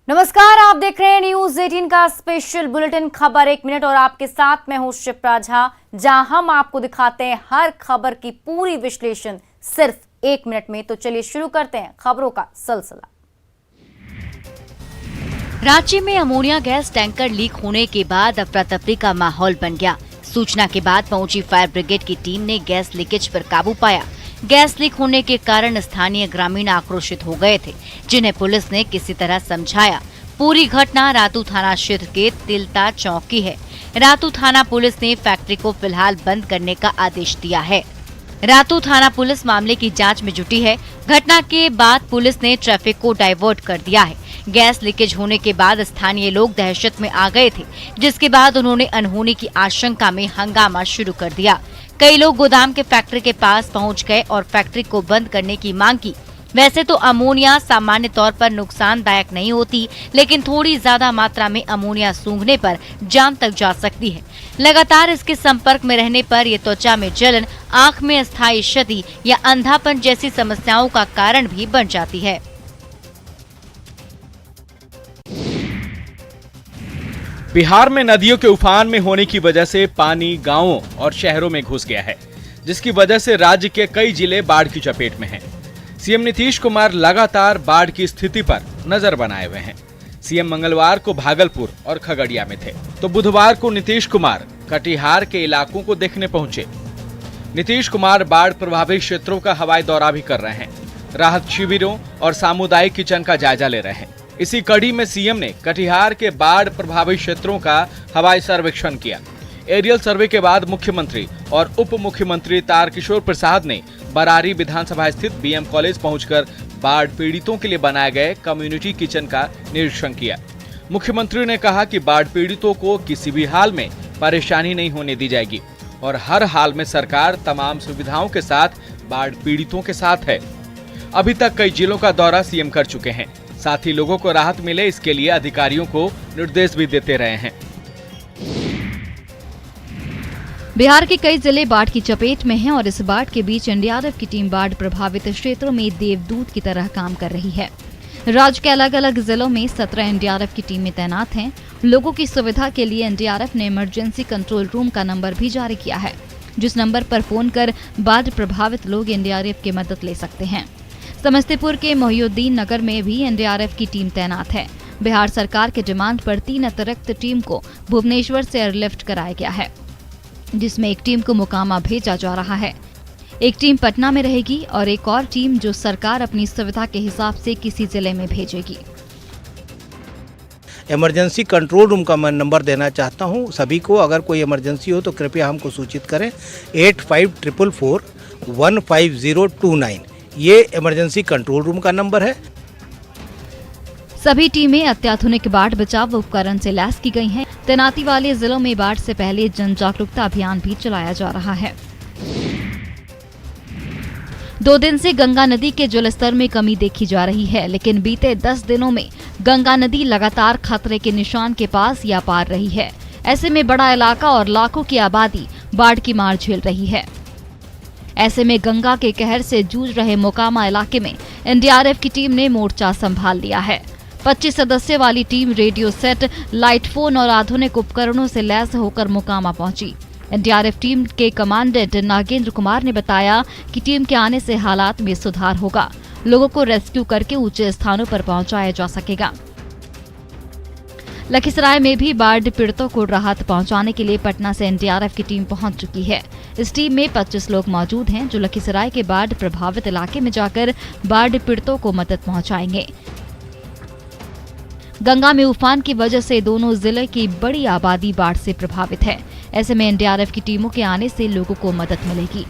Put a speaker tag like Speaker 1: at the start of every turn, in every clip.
Speaker 1: नमस्कार, आप देख रहे हैं न्यूज 18 का स्पेशल बुलेटिन खबर 1 मिनट और आपके साथ मैं हूं शिप्रा झा, जहां हम आपको दिखाते हैं हर खबर की पूरी विश्लेषण सिर्फ 1 मिनट में। तो चलिए शुरू करते हैं खबरों का सिलसिला।
Speaker 2: रांची में अमोनिया गैस टैंकर लीक होने के बाद अफरा तफरी का माहौल बन गया। सूचना के बाद पहुंची फायर ब्रिगेड की टीम ने गैस लीकेज पर काबू पाया। गैस लीक होने के कारण स्थानीय ग्रामीण आक्रोशित हो गए थे, जिन्हें पुलिस ने किसी तरह समझाया। पूरी घटना रातू थाना क्षेत्र के तिलता चौक की है। रातू थाना पुलिस ने फैक्ट्री को फिलहाल बंद करने का आदेश दिया है। रातू थाना पुलिस मामले की जांच में जुटी है। घटना के बाद पुलिस ने ट्रैफिक को डाइवर्ट कर दिया है। गैस लीकेज होने के बाद स्थानीय लोग दहशत में आ गए थे, जिसके बाद उन्होंने अनहोनी की आशंका में हंगामा शुरू कर दिया। कई लोग गोदाम के फैक्ट्री के पास पहुंच गए और फैक्ट्री को बंद करने की मांग की। वैसे तो अमोनिया सामान्य तौर पर नुकसानदायक नहीं होती, लेकिन थोड़ी ज्यादा मात्रा में अमोनिया सूंघने पर जान तक जा सकती है। लगातार इसके संपर्क में रहने पर ये त्वचा में जलन, आंख में अस्थायी क्षति या अंधापन जैसी समस्याओं का कारण भी बन जाती है।
Speaker 3: बिहार में नदियों के उफान में होने की वजह से पानी गांवों और शहरों में घुस गया है, जिसकी वजह से राज्य के कई जिले बाढ़ की चपेट में हैं। सीएम नीतीश कुमार लगातार बाढ़ की स्थिति पर नजर बनाए हुए हैं। सीएम मंगलवार को भागलपुर और खगड़िया में थे, तो बुधवार को नीतीश कुमार कटिहार के इलाकों को देखने पहुंचे। नीतीश कुमार बाढ़ प्रभावित क्षेत्रों का हवाई दौरा भी कर रहे हैं। राहत शिविरों और सामुदायिक किचन का जायजा ले रहे हैं। इसी कड़ी में सीएम ने कटिहार के बाढ़ प्रभावित क्षेत्रों का हवाई सर्वेक्षण किया। एरियल सर्वे के बाद मुख्यमंत्री और उप मुख्यमंत्री तारकिशोर प्रसाद ने बरारी विधानसभा स्थित बीएम कॉलेज पहुंचकर बाढ़ पीड़ितों के लिए बनाए गए कम्युनिटी किचन का निरीक्षण किया। मुख्यमंत्री ने कहा कि बाढ़ पीड़ितों को किसी भी हाल में परेशानी नहीं होने दी जाएगी और हर हाल में सरकार तमाम सुविधाओं के साथ बाढ़ पीड़ितों के साथ है। अभी तक कई जिलों का दौरा सीएम कर चुके हैं, साथ ही लोगों को राहत मिले इसके लिए अधिकारियों को निर्देश भी देते रहे हैं।
Speaker 4: बिहार के कई जिले बाढ़ की चपेट में हैं और इस बाढ़ के बीच एनडीआरएफ की टीम बाढ़ प्रभावित क्षेत्रों में देवदूत की तरह काम कर रही है। राज्य के अलग अलग जिलों में 17 एनडीआरएफ की टीमें तैनात हैं। लोगों की सुविधा के लिए एनडीआरएफ ने इमरजेंसी कंट्रोल रूम का नंबर भी जारी किया है, जिस नंबर पर फोन कर बाढ़ प्रभावित लोग एनडीआरएफ की मदद ले सकते हैं। समस्तीपुर के मोहिउद्दीन नगर में भी एनडीआरएफ की टीम तैनात है। बिहार सरकार के डिमांड पर 3 अतिरिक्त टीम को भुवनेश्वर से एयरलिफ्ट कराया गया है, जिसमें एक टीम को मोकामा भेजा जा रहा है। एक टीम पटना में रहेगी और एक और टीम जो सरकार अपनी सुविधा के हिसाब से किसी जिले में भेजेगी।
Speaker 5: इमरजेंसी कंट्रोल रूम का मैं नंबर देना चाहता हूं सभी को। अगर कोई इमरजेंसी हो तो कृपया हमको सूचित करें। 8544415029 ये इमरजेंसी कंट्रोल रूम का नंबर है।
Speaker 4: सभी टीमें अत्याधुनिक बाढ़ बचाव उपकरण से लैस की गई हैं। तैनाती वाले जिलों में बाढ़ से पहले जन जागरूकता अभियान भी चलाया जा रहा है। 2 दिन से गंगा नदी के जलस्तर में कमी देखी जा रही है, लेकिन बीते 10 दिनों में गंगा नदी लगातार खतरे के निशान के पास या पार रही है। ऐसे में बड़ा इलाका और लाखों की आबादी बाढ़ की मार झेल रही है। ऐसे में गंगा के कहर से जूझ रहे मोकामा इलाके में एनडीआरएफ की टीम ने मोर्चा संभाल लिया है। 25 सदस्य वाली team radio set, light phone और आधुनिक उपकरणों से लैस होकर मोकामा पहुंची। एनडीआरएफ टीम के कमांडेंट नागेंद्र कुमार ने बताया कि टीम के आने से हालात में सुधार होगा। लोगों को रेस्क्यू करके ऊंचे स्थानों पर पहुंचाया जा सकेगा। लखीसराय में भी बाढ़ पीड़ितों को राहत पहुंचाने के लिए पटना से एनडीआरएफ की टीम पहुंच चुकी है। इस टीम में 25 लोग मौजूद हैं, जो लखीसराय के बाढ़ प्रभावित इलाके में जाकर बाढ़ पीड़ितों को मदद पहुंचाएंगे। गंगा में उफान की वजह से दोनों जिले की बड़ी आबादी बाढ़ से प्रभावित है। ऐसे में एनडीआरएफ की टीमों के आने से लोगों को मदद मिलेगी।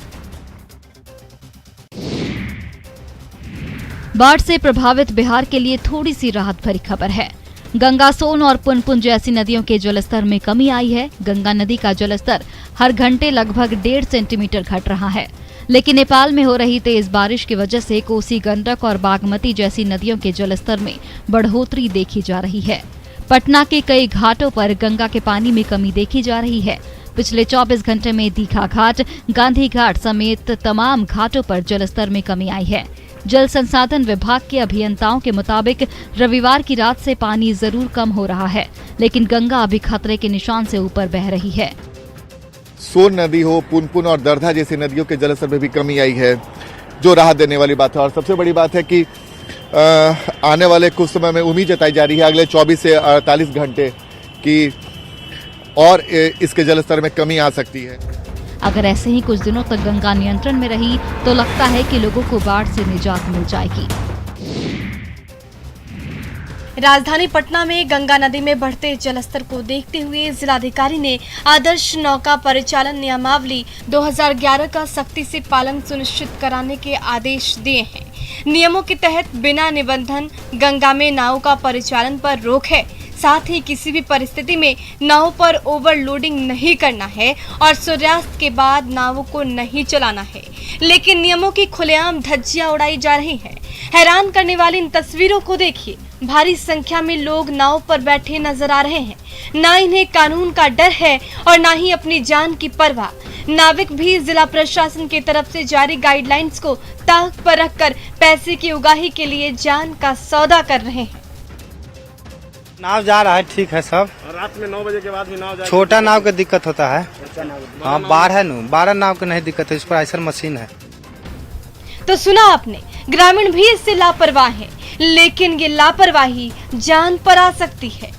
Speaker 4: बाढ़ से प्रभावित बिहार के लिए थोड़ी सी राहत भरी खबर है। गंगा, सोन और पुनपुन जैसी नदियों के जलस्तर में कमी आई है। गंगा नदी का जलस्तर हर घंटे लगभग 1.5 सेंटीमीटर घट रहा है, लेकिन नेपाल में हो रही तेज बारिश की वजह से कोसी, गंडक और बागमती जैसी नदियों के जलस्तर में बढ़ोतरी देखी जा रही है। पटना के कई घाटों पर गंगा के पानी में कमी देखी जा रही है। पिछले 24 घंटे में दीघा घाट, गांधी घाट समेत तमाम घाटों पर जलस्तर में कमी आई है। जल संसाधन विभाग के अभियंताओं के मुताबिक रविवार की रात से पानी जरूर कम हो रहा है, लेकिन गंगा अभी खतरे के निशान से ऊपर बह रही है।
Speaker 6: सोन नदी हो, पुनपुन और दरधा जैसी नदियों के जलस्तर में भी कमी आई है, जो राहत देने वाली बात है। और सबसे बड़ी बात है कि आने वाले कुछ समय में उम्मीद जताई जा रही है अगले 24 से 48 घंटे की और इसके जलस्तर में कमी आ सकती है।
Speaker 4: अगर ऐसे ही कुछ दिनों तक गंगा नियंत्रण में रही तो लगता है कि लोगों को बाढ़ से निजात मिल जाएगी।
Speaker 7: राजधानी पटना में गंगा नदी में बढ़ते जलस्तर को देखते हुए जिलाधिकारी ने आदर्श नौका परिचालन नियमावली 2011 का सख्ती से पालन सुनिश्चित कराने के आदेश दिए हैं। नियमों के तहत बिना निबंधन गंगा में नाव का परिचालन पर रोक है। साथ ही किसी भी परिस्थिति में नाव पर ओवरलोडिंग नहीं करना है और सूर्यास्त के बाद नावों को नहीं चलाना है। लेकिन नियमों की खुलेआम धज्जियां उड़ाई जा रही हैं। हैरान करने वाली इन तस्वीरों को देखिए। भारी संख्या में लोग नाव पर बैठे नजर आ रहे हैं। ना इन्हें कानून का डर है और ना ही अपनी जान की परवाह। नाविक भी जिला प्रशासन की तरफ से जारी गाइडलाइंस को ताक पर रखकर पैसे की उगाही के लिए जान का सौदा कर रहे हैं।
Speaker 8: नाव जा रहा है, ठीक है सब।
Speaker 9: रात में 9 बजे के बाद भी नाव
Speaker 8: छोटा नाव का दिक्कत होता है। हाँ, 12 नाव का नहीं दिक्कत है, इस पर आइसर मशीन है।
Speaker 7: तो सुना आपने, ग्रामीण भी इससे लापरवाह है, लेकिन ये लापरवाही जान पर आ सकती है।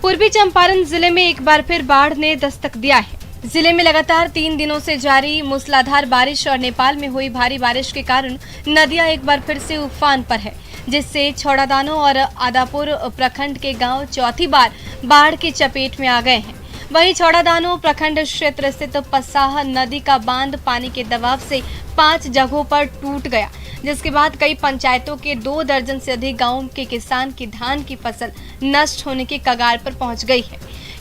Speaker 7: पूर्वी चंपारण जिले में एक बार फिर बाढ़ ने दस्तक दिया है। जिले में लगातार 3 दिनों से जारी मूसलाधार बारिश और नेपाल में हुई भारी बारिश के कारण नदियां एक बार फिर से उफान पर है, जिससे छौड़ादानो और आदापुर प्रखंड के गांव चौथी बार बाढ़ की चपेट में आ गए हैं। वहीं छौड़ादानो प्रखंड क्षेत्र स्थित पसाह नदी का बांध पानी के दबाव से 5 जगहों पर टूट गया, जिसके बाद कई पंचायतों के 2 दर्जन से अधिक गांवों के किसान की धान की फसल नष्ट होने के कगार पर पहुंच गई है।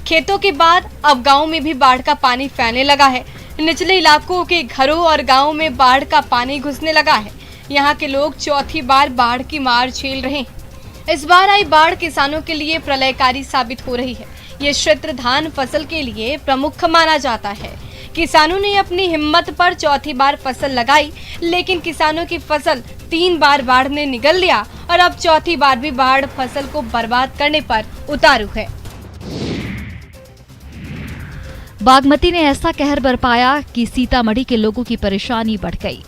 Speaker 7: खेतों के बाद अब गांव में भी बाढ़ का पानी फैलने लगा है। निचले इलाकों के घरों और गांवों में बाढ़ का पानी घुसने लगा है। यहाँ के लोग चौथी बार बाढ़ की मार झेल रहे हैं। इस बार आई बाढ़ किसानों के लिए प्रलयकारी साबित हो रही है। ये क्षेत्र धान फसल के लिए प्रमुख माना जाता है। किसानों ने अपनी हिम्मत पर चौथी बार फसल लगाई, लेकिन किसानों की फसल 3 बार बाढ़ ने निगल लिया और अब चौथी बार भी बाढ़ फसल को बर्बाद करने पर उतारू है।
Speaker 4: बागमती ने ऐसा कहर बरपाया कि सीतामढ़ी के लोगों की परेशानी बढ़ गई।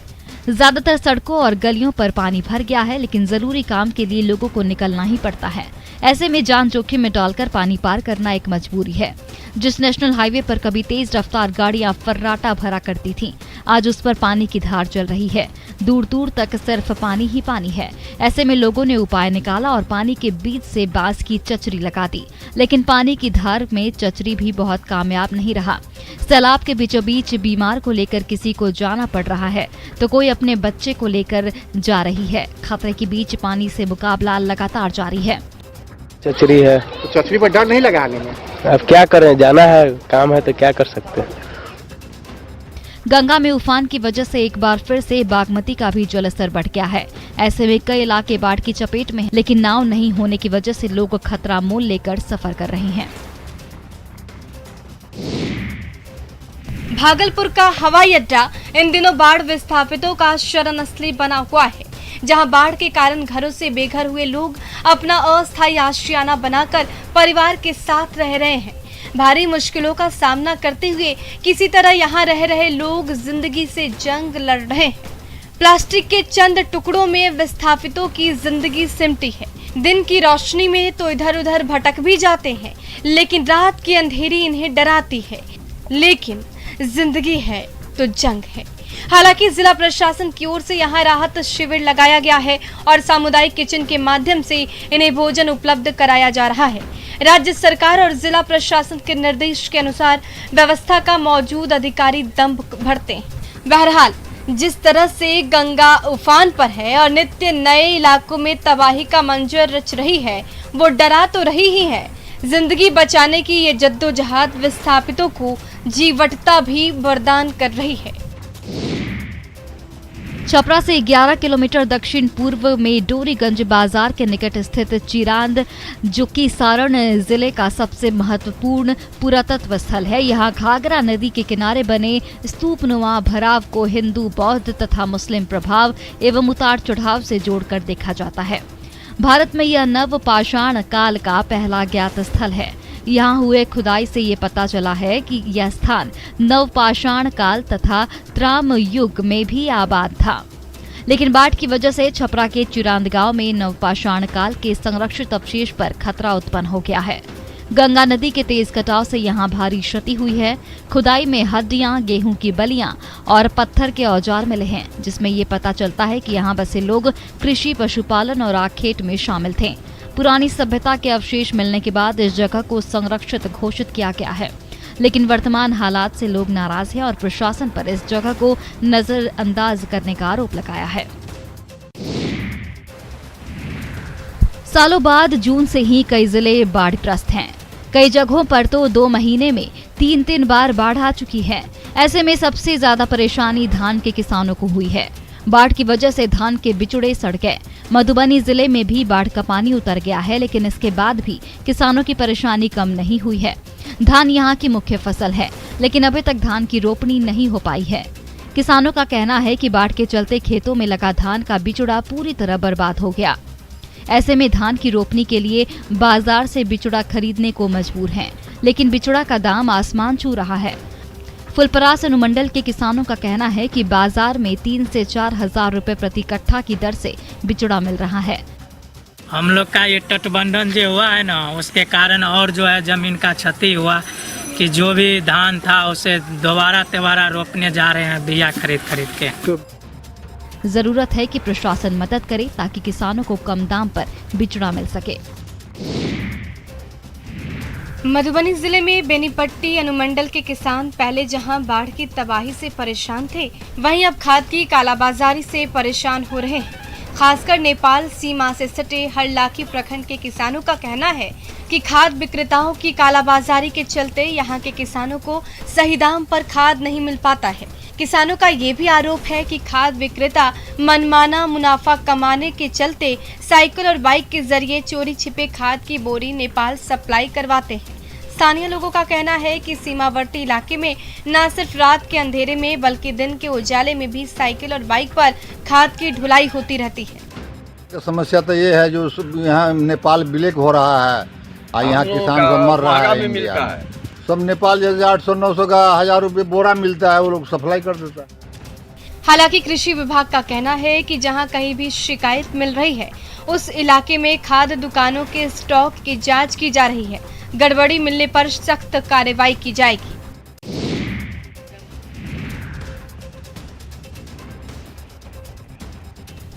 Speaker 4: ज्यादातर सड़कों और गलियों पर पानी भर गया है, लेकिन जरूरी काम के लिए लोगों को निकलना ही पड़ता है। ऐसे में जान जोखिम में डालकर पानी पार करना एक मजबूरी है। जिस नेशनल हाईवे पर कभी तेज रफ्तार गाड़ियां फर्राटा भरा करती थीं, आज उस पर पानी की धार चल रही है। दूर दूर तक सिर्फ पानी ही पानी है। ऐसे में लोगों ने उपाय निकाला और पानी के बीच से बांस की चचरी लगा दी, लेकिन पानी की धार में चचरी भी बहुत कामयाब नहीं रहा। सैलाब के बीचों बीच बीमार को लेकर किसी को जाना पड़ रहा है, तो कोई अपने बच्चे को लेकर जा रही है। खतरे के बीच पानी से मुकाबला लगातार जारी है।
Speaker 10: चचरी है,
Speaker 8: तो चचरी पर डर नहीं लगा आने में?
Speaker 10: अब क्या करें, जाना है, काम है तो क्या कर सकते हैं।
Speaker 4: गंगा में उफान की वजह से एक बार फिर से बागमती का भी जलस्तर बढ़ गया है। ऐसे में कई इलाके बाढ़ की चपेट में हैं, लेकिन नाव नहीं होने की वजह से लोग खतरा मोल लेकर सफर कर रहे हैं।
Speaker 7: भागलपुर का हवाई अड्डा इन दिनों बाढ़ विस्थापितों का शरणस्थली बना हुआ है, जहां बाढ़ के कारण घरों से बेघर हुए लोग अपना अस्थायी आशियाना बनाकर परिवार के साथ रह रहे हैं। भारी मुश्किलों का सामना करते हुए किसी तरह यहां रह रहे लोग जिंदगी से जंग लड़ रहे हैं। प्लास्टिक के चंद टुकड़ों में विस्थापितों की जिंदगी सिमटी है। दिन की रोशनी में तो इधर उधर भटक भी जाते हैं, लेकिन रात की अंधेरी इन्हें डराती है। लेकिन जिंदगी है तो जंग है। हालांकि जिला प्रशासन की ओर से यहां राहत शिविर लगाया गया है और सामुदायिक किचन के माध्यम से इन्हें भोजन उपलब्ध कराया जा रहा है। राज्य सरकार और जिला प्रशासन के निर्देश के अनुसार व्यवस्था का मौजूद अधिकारी दम भरते हैं। बहरहाल, जिस तरह से गंगा उफान पर है और नित्य नए इलाकों में तबाही का मंजर रच रही है, वो डरा तो रही ही है। जिंदगी बचाने की ये जद्दोजहद विस्थापितों को जीवटता भी वरदान कर रही है।
Speaker 4: छपरा से 11 किलोमीटर दक्षिण पूर्व में डोरीगंज बाजार के निकट स्थित चिरांद, जो कि सारण जिले का सबसे महत्वपूर्ण पुरातत्व स्थल है। यहाँ घाघरा नदी के किनारे बने स्तूपनुमा भराव को हिंदू, बौद्ध तथा मुस्लिम प्रभाव एवं उतार चढ़ाव से जोड़कर देखा जाता है। भारत में यह नव पाषाण काल का पहला ज्ञात स्थल है। यहाँ हुए खुदाई से ये पता चला है कि यह स्थान नवपाषाण काल तथा त्राम युग में भी आबाद था, लेकिन बाढ़ की वजह से छपरा के चिरांद गांव में नवपाषाण काल के संरक्षित अवशेष पर खतरा उत्पन्न हो गया है। गंगा नदी के तेज कटाव से यहाँ भारी क्षति हुई है। खुदाई में हड्डियां, गेहूं की बलियां और पत्थर के औजार मिले हैं, जिसमें ये पता चलता है कि यहाँ बसे लोग कृषि, पशुपालन और आखेट में शामिल थे। पुरानी सभ्यता के अवशेष मिलने के बाद इस जगह को संरक्षित घोषित किया गया है, लेकिन वर्तमान हालात से लोग नाराज हैं और प्रशासन पर इस जगह को नजरअंदाज करने का आरोप लगाया है। सालों बाद जून से ही कई जिले बाढ़ग्रस्त हैं। कई जगहों पर तो 2 महीने में 3-3 बार बाढ़ आ चुकी है। ऐसे में सबसे ज्यादा परेशानी धान के किसानों को हुई है। बाढ़ की वजह से धान के बिचड़े सड़ गए। मधुबनी जिले में भी बाढ़ का पानी उतर गया है, लेकिन इसके बाद भी किसानों की परेशानी कम नहीं हुई है। धान यहाँ की मुख्य फसल है, लेकिन अभी तक धान की रोपनी नहीं हो पाई है। किसानों का कहना है कि बाढ़ के चलते खेतों में लगा धान का बिचड़ा पूरी तरह बर्बाद हो गया। ऐसे में धान की रोपनी के लिए बाजार से बिचड़ा खरीदने को मजबूर हैं, लेकिन बिचड़ा का दाम आसमान छू रहा है। फुलपरास अनुमंडल के किसानों का कहना है कि बाजार में 3 से 4 हजार रुपए प्रति कट्ठा की दर से बिचड़ा मिल रहा है।
Speaker 11: हम लोग का ये तटबंधन जो हुआ है ना, उसके कारण और जो है जमीन का क्षति हुआ कि जो भी धान था उसे दोबारा रोपने जा रहे हैं बिया खरीद के।
Speaker 4: जरूरत है कि प्रशासन मदद करे ताकि किसानों को कम दाम पर बिचड़ा मिल सके।
Speaker 7: मधुबनी जिले में बेनीपट्टी अनुमंडल के किसान पहले जहां बाढ़ की तबाही से परेशान थे, वहीं अब खाद की कालाबाजारी से परेशान हो रहे हैं। खासकर नेपाल सीमा से सटे हरलाखी प्रखंड के किसानों का कहना है कि खाद विक्रेताओं की कालाबाजारी के चलते यहां के किसानों को सही दाम पर खाद नहीं मिल पाता है। किसानों का ये भी आरोप है कि खाद विक्रेता मनमाना मुनाफा कमाने के चलते साइकिल और बाइक के जरिए चोरी छिपे खाद की बोरी नेपाल सप्लाई करवाते हैं। स्थानीय लोगों का कहना है कि सीमावर्ती इलाके में न सिर्फ रात के अंधेरे में बल्कि दिन के उजाले में भी साइकिल और बाइक पर खाद की ढुलाई होती रहती है।
Speaker 12: समस्या तो ये है जो यहाँ नेपाल ब्लैक हो रहा है और यहाँ किसान सब मर रहा है। सब नेपाल जैसे 800-900 का 1000 रुपये बोरा मिलता है, वो लोग सप्लाई कर देता है।
Speaker 7: हालांकि कृषि विभाग का कहना है कि जहां कहीं भी शिकायत मिल रही है उस इलाके में खाद दुकानों के स्टॉक की जांच की जा रही है। गड़बड़ी मिलने पर सख्त कार्रवाई की जाएगी।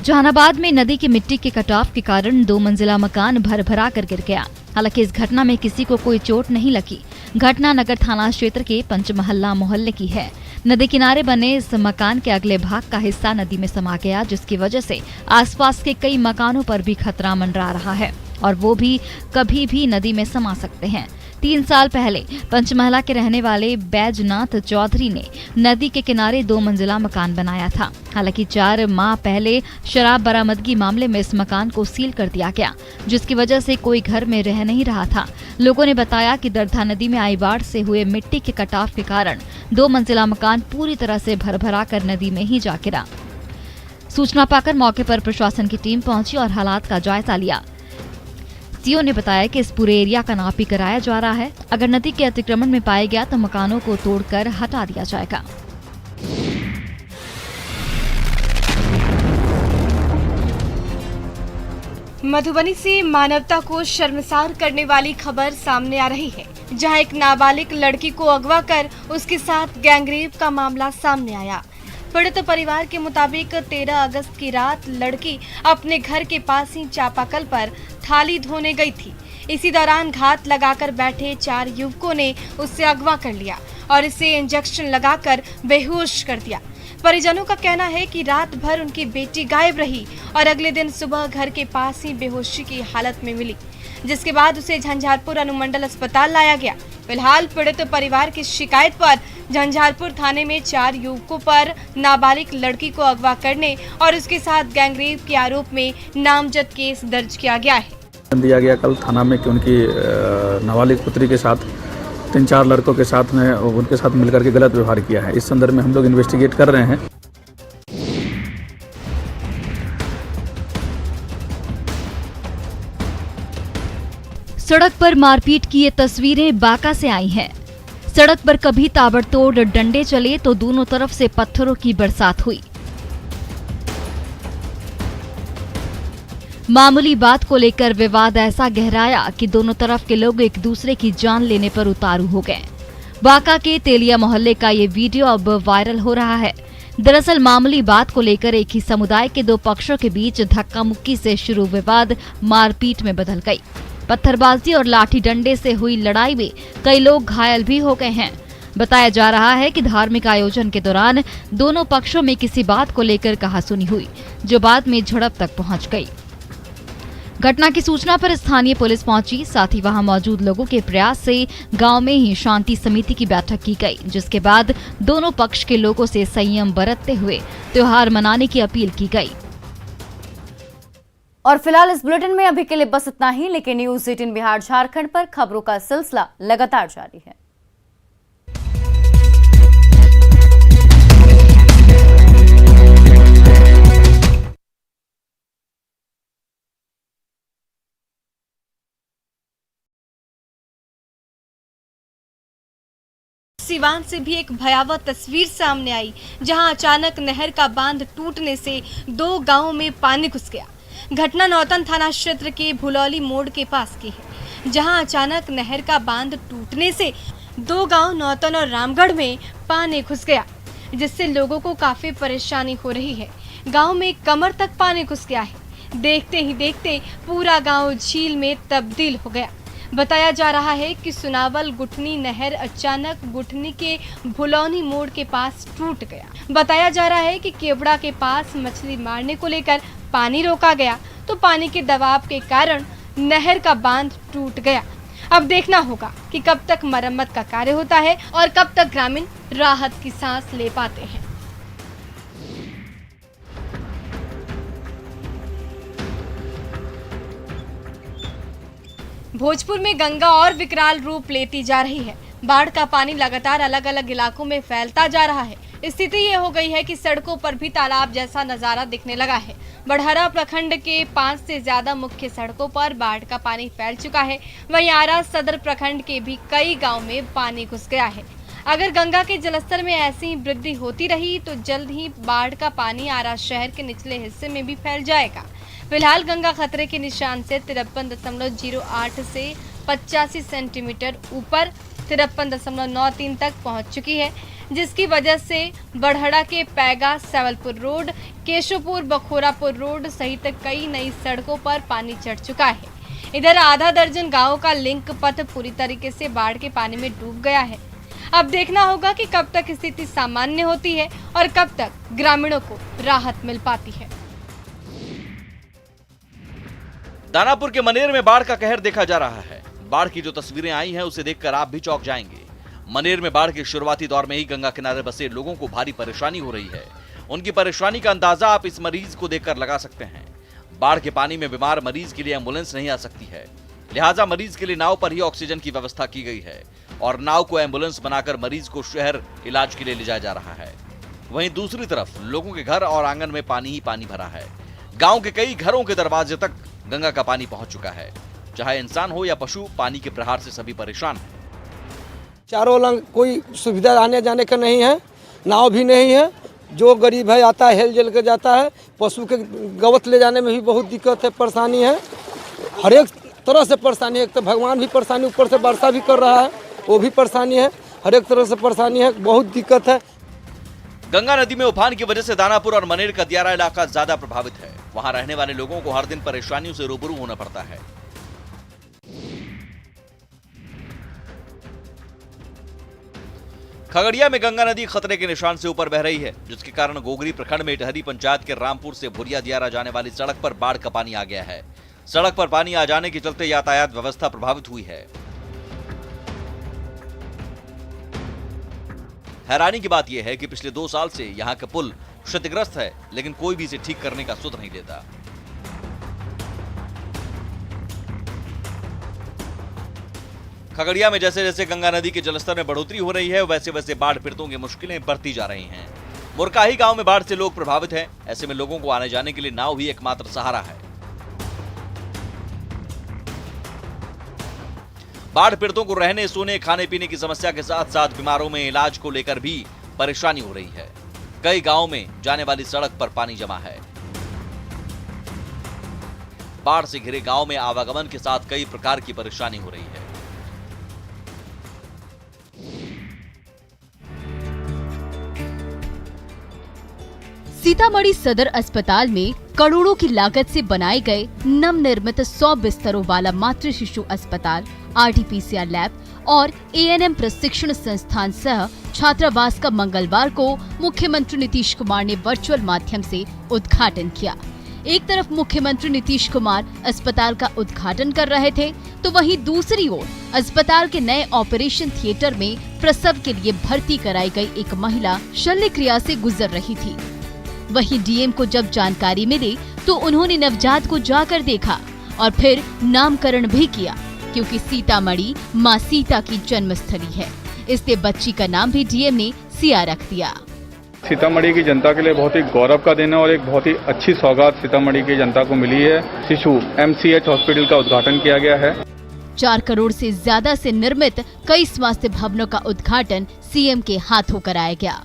Speaker 4: जहानाबाद में नदी की मिट्टी के कटाव के कारण 2 मंजिला मकान भर-भरा कर गिर गया। हालांकि इस घटना में किसी को कोई चोट नहीं लगी। घटना नगर थाना क्षेत्र के पंचमहल्ला मोहल्ले की है। नदी किनारे बने इस मकान के अगले भाग का हिस्सा नदी में समा गया, जिसकी वजह से आसपास के कई मकानों पर भी खतरा मंडरा रहा है और वो भी कभी भी नदी में समा सकते हैं। 3 साल पहले पंचमहला के रहने वाले बैजनाथ चौधरी ने नदी के किनारे 2 मंजिला मकान बनाया था। हालांकि 4 माह पहले शराब बरामदगी मामले में इस मकान को सील कर दिया गया, जिसकी वजह से कोई घर में रह नहीं रहा था। लोगों ने बताया कि दर्धा नदी में आई बाढ़ से हुए मिट्टी के कटाव के कारण 2 मंजिला मकान पूरी तरह से भरभरा कर नदी में ही जा गिरा। सूचना पाकर मौके पर प्रशासन की टीम पहुंची और हालात का जायजा लिया। सीओ ने बताया कि इस पूरे एरिया का नापी कराया जा रहा है। अगर नदी के अतिक्रमण में पाया गया तो मकानों को तोड़कर हटा दिया जाएगा।
Speaker 7: मधुबनी से मानवता को शर्मसार करने वाली खबर सामने आ रही है, जहां एक नाबालिग लड़की को अगवा कर उसके साथ गैंगरेप का मामला सामने आया। पीड़ित परिवार के मुताबिक 13 अगस्त की रात लड़की अपने घर के पास ही चापाकल पर थाली धोने गई थी। इसी दौरान घात लगाकर बैठे 4 युवकों ने उससे अगवा कर लिया और इसे इंजेक्शन लगाकर बेहोश कर दिया। परिजनों का कहना है कि रात भर उनकी बेटी गायब रही और अगले दिन सुबह घर के पास ही बेहोशी की हालत में मिली, जिसके बाद उसे झंझारपुर अनुमंडल अस्पताल लाया गया। फिलहाल पीड़ित परिवार की शिकायत पर झंझारपुर थाने में 4 युवकों पर नाबालिग लड़की को अगवा करने और उसके साथ गैंगरेप के आरोप में नामजद केस दर्ज किया गया है।
Speaker 13: दिया गया कल थाना में कि उनकी नाबालिग पुत्री के साथ 3-4 लड़कों के साथ में उनके साथ मिलकर के गलत व्यवहार किया है। इस संदर्भ में हम लोग इन्वेस्टिगेट कर रहे हैं।
Speaker 4: सड़क पर मारपीट की ये तस्वीरें बांका से आई हैं। सड़क पर कभी ताबड़तोड़ डंडे चले तो दोनों तरफ से पत्थरों की बरसात हुई। मामूली बात को लेकर विवाद ऐसा गहराया कि दोनों तरफ के लोग एक दूसरे की जान लेने पर उतारू हो गए। बांका के तेलिया मोहल्ले का ये वीडियो अब वायरल हो रहा है। दरअसल मामूली बात को लेकर एक ही समुदाय के 2 पक्षों के बीच धक्का मुक्की से शुरू विवाद मारपीट में बदल गई। पत्थरबाजी और लाठी डंडे से हुई लड़ाई में कई लोग घायल भी हो गए हैं। बताया जा रहा है कि धार्मिक आयोजन के दौरान दोनों पक्षों में किसी बात को लेकर कहासुनी हुई, जो बाद में झड़प तक पहुंच गई। घटना की सूचना पर स्थानीय पुलिस पहुंची। साथ ही वहां मौजूद लोगों के प्रयास से गांव में ही शांति समिति की बैठक की गई, जिसके बाद दोनों पक्ष के लोगों से संयम बरतते हुए त्योहार मनाने की अपील की गई।
Speaker 1: और फिलहाल इस बुलेटिन में अभी के लिए बस इतना ही, लेकिन न्यूज़ 18 बिहार झारखंड पर खबरों का सिलसिला लगातार जारी है।
Speaker 7: सिवान से भी एक भयावह तस्वीर सामने आई, जहां अचानक नहर का बांध टूटने से 2 गांवों में पानी घुस गया। घटना नौतन थाना क्षेत्र के भुलौली मोड़ के पास की है, जहां अचानक नहर का बांध टूटने से 2 गांव नौतन और रामगढ़ में पानी घुस गया, जिससे लोगों को काफी परेशानी हो रही है। गांव में कमर तक पानी घुस गया है। देखते ही देखते पूरा गांव झील में तब्दील हो गया। बताया जा रहा है कि सुनावल गुठनी नहर अचानक गुठनी के भुलौनी मोड़ के पास टूट गया। बताया जा रहा है कि केवड़ा के पास मछली मारने को लेकर पानी रोका गया, तो पानी के दबाव के कारण नहर का बांध टूट गया। अब देखना होगा कि कब तक मरम्मत का कार्य होता है और कब तक ग्रामीण राहत की सांस ले पाते हैं। भोजपुर में गंगा और विकराल रूप लेती जा रही है। बाढ़ का पानी लगातार अलग अलग इलाकों में फैलता जा रहा है। स्थिति ये हो गई है कि सड़कों पर भी तालाब जैसा नजारा दिखने लगा है। बड़हरा प्रखंड के 5 से ज्यादा मुख्य सड़कों पर बाढ़ का पानी फैल चुका है। वहीं आरा सदर प्रखंड के भी कई गांव में पानी घुस गया है। अगर गंगा के जलस्तर में ऐसी वृद्धि होती रही तो जल्द ही बाढ़ का पानी आरा शहर के निचले हिस्से में भी फैल जाएगा। फिलहाल गंगा खतरे के निशान से 53.08 से 85 सेंटीमीटर ऊपर 53.93 तक पहुंच चुकी है, जिसकी वजह से बड़हड़ा के पैगा सवलपुर रोड, केशवपुर बखोरापुर रोड सहित कई नई सड़कों पर पानी चढ़ चुका है। इधर आधा दर्जन गांवों का लिंक पथ पूरी तरीके से बाढ़ के पानी में डूब गया है। अब देखना होगा कि कब तक स्थिति सामान्य होती है और कब तक ग्रामीणों को राहत मिल पाती है।
Speaker 3: दानापुर के मनेर में बाढ़ का कहर देखा जा रहा है। बाढ़ की जो तस्वीरें आई हैं उसे देखकर आप भी चौंक जाएंगे। मनेर में बाढ़ के शुरुआती दौर में ही गंगा किनारे बसे लोगों को भारी परेशानी हो रही है। उनकी परेशानी का अंदाजा आप इस मरीज को देखकर लगा सकते हैं। बाढ़ के पानी में बीमार मरीज के लिए एम्बुलेंस नहीं आ सकती है, लिहाजा मरीज के लिए नाव पर ही ऑक्सीजन की व्यवस्था की गई है और नाव को एम्बुलेंस बनाकर मरीज को शहर इलाज के लिए ले जाया जा रहा है। वहीं दूसरी तरफ लोगों के घर और आंगन में पानी ही पानी भरा है। गांव के कई घरों के दरवाजे तक गंगा का पानी पहुंच चुका है। चाहे इंसान हो या पशु, पानी के प्रहार से सभी परेशान हैं।
Speaker 14: चारों लंग कोई सुविधा आने जाने का नहीं है, नाव भी नहीं है। जो गरीब है आता है, हेल जल के जाता है। पशु के गवत ले जाने में भी बहुत दिक्कत है, परेशानी है। हर एक तरह से परेशानी है। एक तो भगवान भी परेशानी, ऊपर से वर्षा भी कर रहा है, वो भी परेशानी है। हर एक तरह से परेशानी है, बहुत दिक्कत है।
Speaker 3: गंगा नदी में उफान की वजह से दानापुर और मनेर का दियारा इलाका ज्यादा प्रभावित है। वहां रहने वाले लोगों को हर दिन परेशानियों से रूबरू होना पड़ता है। खगड़िया में गंगा नदी खतरे के निशान से ऊपर बह रही है, जिसके कारण गोगरी प्रखंड में इटहरी पंचायत के रामपुर से भुरिया दियारा जाने वाली सड़क पर बाढ़ का पानी आ गया है। सड़क पर पानी आ जाने के चलते यातायात व्यवस्था प्रभावित हुई है।
Speaker 15: हैरानी की बात यह है कि पिछले 2 साल से यहाँ का पुल क्षतिग्रस्त है, लेकिन कोई भी इसे ठीक करने का सुध नहीं लेता। खगड़िया में जैसे जैसे गंगा नदी के जलस्तर में बढ़ोतरी हो रही है, वैसे वैसे बाढ़ पीड़ितों की मुश्किलें बढ़ती जा रही हैं। मुरकाही गांव में बाढ़ से लोग प्रभावित हैं। ऐसे में लोगों को आने जाने के लिए नाव ही एकमात्र सहारा है। बाढ़ पीड़ितों को रहने, सोने, खाने पीने की समस्या के साथ साथ बीमारों में इलाज को लेकर भी परेशानी हो रही है। कई गांवों में जाने वाली सड़क पर पानी जमा है। बाढ़ से घिरे गांव में आवागमन के साथ कई प्रकार की परेशानी हो रही है।
Speaker 2: सीतामढ़ी सदर अस्पताल में करोड़ों की लागत से बनाए गए नवनिर्मित 100 बिस्तरों वाला मातृ शिशु अस्पताल, RT-PCR लैब और ANM प्रशिक्षण संस्थान सह छात्रावास का मंगलवार को मुख्यमंत्री नीतीश कुमार ने वर्चुअल माध्यम से उद्घाटन किया। एक तरफ मुख्यमंत्री नीतीश कुमार अस्पताल का उद्घाटन कर रहे थे, तो वहीं दूसरी ओर अस्पताल के नए ऑपरेशन थिएटर में प्रसव के लिए भर्ती कराई गई एक महिला शल्य क्रिया से गुजर रही थी। वहीं डीएम को जब जानकारी मिली तो उन्होंने नवजात को जाकर देखा और फिर नामकरण भी किया, क्योंकि सीतामढ़ी मां सीता की जन्मस्थली है, इसलिए बच्ची का नाम भी डीएम ने सिया रख दिया।
Speaker 13: सीतामढ़ी की जनता के लिए बहुत ही गौरव का दिन है और एक बहुत ही अच्छी सौगात सीतामढ़ी की जनता को मिली है। शिशु MCH हॉस्पिटल का उद्घाटन किया गया है।
Speaker 2: 4 करोड़ से ज्यादा से निर्मित कई स्वास्थ्य भवनों का उद्घाटन सीएम के हाथों कराया गया।